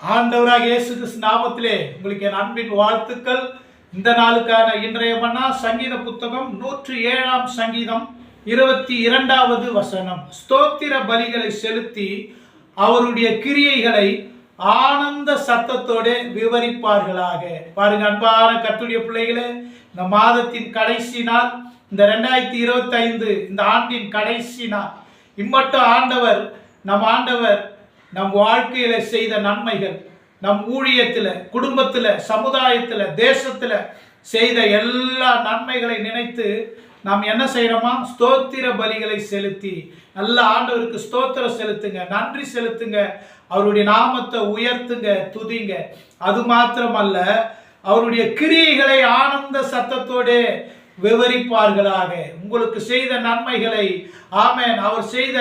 ஆண்டவராக இயேசு கிறிஸ்து நாமத்திலே உங்களுக்கு என் அன்பின் வாழ்த்துக்கள். இந்த நாளுக்கான இன்றைய மன்னா சங்கீத புத்தகம் 107 சங்கீதம் 22வது வசனம். ஸ்தோத்திர பலிகளை செலுத்தி அவருடைய கிரியைகளை ஆனந்த சத்தத்தோடு விவரிப்பார்களாக. பாருங்க அன்பான கர்த்தருடைய பிள்ளைகளே, இந்த மாதத்தின் கடைசி நாள், இந்த 2025 இந்த ஆண்டின் கடைசி நாள். இம்மட்டும் ஆண்டவர் நம் வாழ்க்கையில செய்த நன்மைகள், நம் ஊழியத்தில், குடும்பத்தில், சமுதாயத்தில், தேசத்தில் செய்த எல்லா நன்மைகளை நினைத்து நாம் என்ன செய்யணுமா? ஸ்தோத்திர பலிகளை செலுத்தி நல்ல ஆண்டவருக்கு ஸ்தோத்திரம் செலுத்துங்க, நன்றி செலுத்துங்க, அவருடைய நாமத்தை உயர்த்துங்க, துதிங்க. அது மாத்திரமல்ல, அவருடைய கிரியைகளை ஆனந்த சத்தத்தோடு விவரிப்பார்களாக. உங்களுக்கு செய்த நன்மைகளை, ஆமென், அவர் செய்த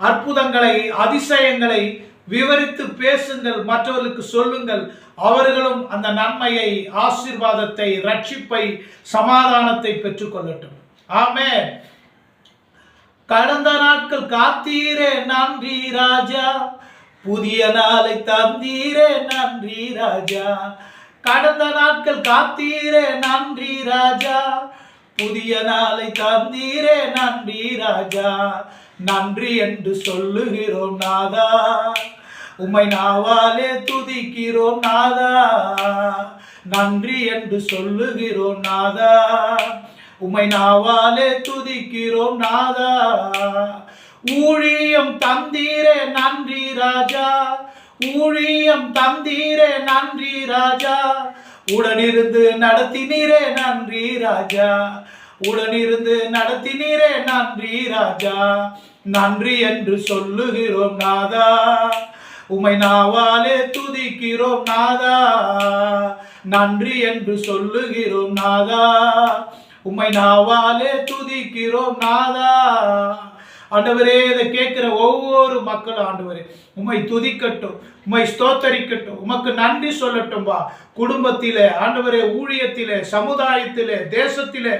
அற்புதங்களை, அதிசயங்களை விவரித்து பேசுங்கள், மற்றவர்களுக்கு சொல்லுங்கள். அவர்களும் அந்த நன்மையை, ஆசீர்வாதத்தை, ரட்சிப்பை, சமாதானத்தை பெற்றுக்கொள்ளட்டும். ஆமென். கடந்த நாட்கள் காத்தீரே நன்றி ராஜா, புதிய நாளை தந்தீரே நன்றி ராஜா. கடந்த நாட்கள் காத்தீரே நன்றி ராஜா, புதிய நாளை தந்தீரே நன்றி ராஜா. நன்றி என்று சொல்லுகிறோம் நாதா, உம்மை நாவாலே துதிக்கிறோம் நாதா. நன்றி என்று சொல்லுகிறோம் நாதா, உம்மை நாவாலே துதிக்கிறோம் நாதா. ஊழியம் தந்தீரே நன்றி ராஜா, ஊழியம் தந்தீரே நன்றி ராஜா. உடனிருந்து நடத்தினீரே நன்றி ராஜா, உடனிருந்து நடத்தினீரே நன்றி ராஜா. நன்றி என்று சொல்லுகிறோம் நாதா, உம்மை நாவாலே துதிக்கிறோம் நாதா. நன்றி என்று சொல்லுகிறோம் நாதா, உம்மை நாவாலே துதிக்கிறோம் நாதா. ஆண்டவரே, இதை கேட்கிற ஒவ்வொரு மக்களும் ஆண்டவரே உம்மை துதிக்கட்டும், உம்மை ஸ்தோத்தரிக்கட்டும், உமக்கு நன்றி சொல்லட்டும். வா குடும்பத்திலே ஆண்டவரே, ஊழியத்திலே, சமுதாயத்திலே, தேசத்திலே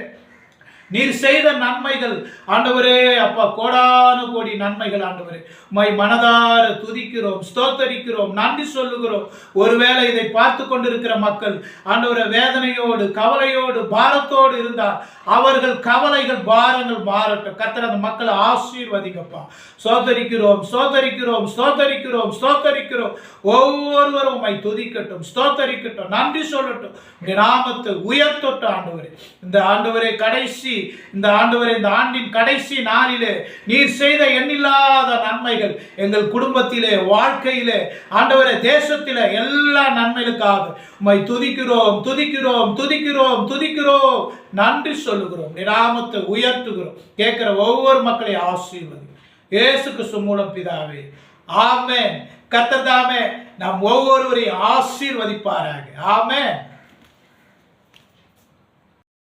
நீர் செய்த நன்மைகள் ஆண்டவரே, அப்பா, கோடான கோடி நன்மைகள் ஆண்டவரே. உம்மை மனதார துதிக்கிறோம், ஸ்தோத்தரிக்கிறோம், நன்றி சொல்லுகிறோம். ஒருவேளை இதை பார்த்து கொண்டிருக்கிற மக்கள் ஆண்டவரே வேதனையோடு, கவலையோடு, பாரத்தோடு இருந்தால் அவர்கள் கவலைகள், பாரங்கள் மாறட்டும். கர்த்தர் அந்த மக்களை ஆசீர்வதிங்கப்பா. ஸ்தோத்தரிக்கிறோம், ஸ்தோத்தரிக்கிறோம், ஸ்தோத்தரிக்கிறோம், ஸ்தோத்தரிக்கிறோம். ஒவ்வொருவரும் உம்மை துதிக்கட்டும், ஸ்தோத்தரிக்கட்டும், நன்றி சொல்லட்டும், உம்முடைய நாமத்தை உயர்த்தட்டும். ஆண்டவரே, இந்த ஆண்டவரே கடைசி, இந்த ஆண்டவரே இந்த ஆண்டின் கடைசி நாளிலே நீர் செய்த எண்ணில்லாத நன்மைகள் எங்கள் குடும்பத்திலே, வாழ்க்கையிலே, ஆண்டவரே தேசத்திலே எல்லா நன்மைகளுக்காக உம்மை துதிக்கிறோம், துதிக்கிறோம், துதிக்கிறோம், துதிக்கிறோம், நன்றி சொல்லுகிறோம், நாமத்தை உயர்த்துகிறோம். கேட்கிற ஒவ்வொரு மக்களை ஆசீர்வதி இயேசு கிறிஸ்து மூலம் பிதாவே, ஆமென். கர்த்தர் தாமே நம் ஒவ்வொருவரையும் ஆசீர்வதிப்பாராக. ஆமென்.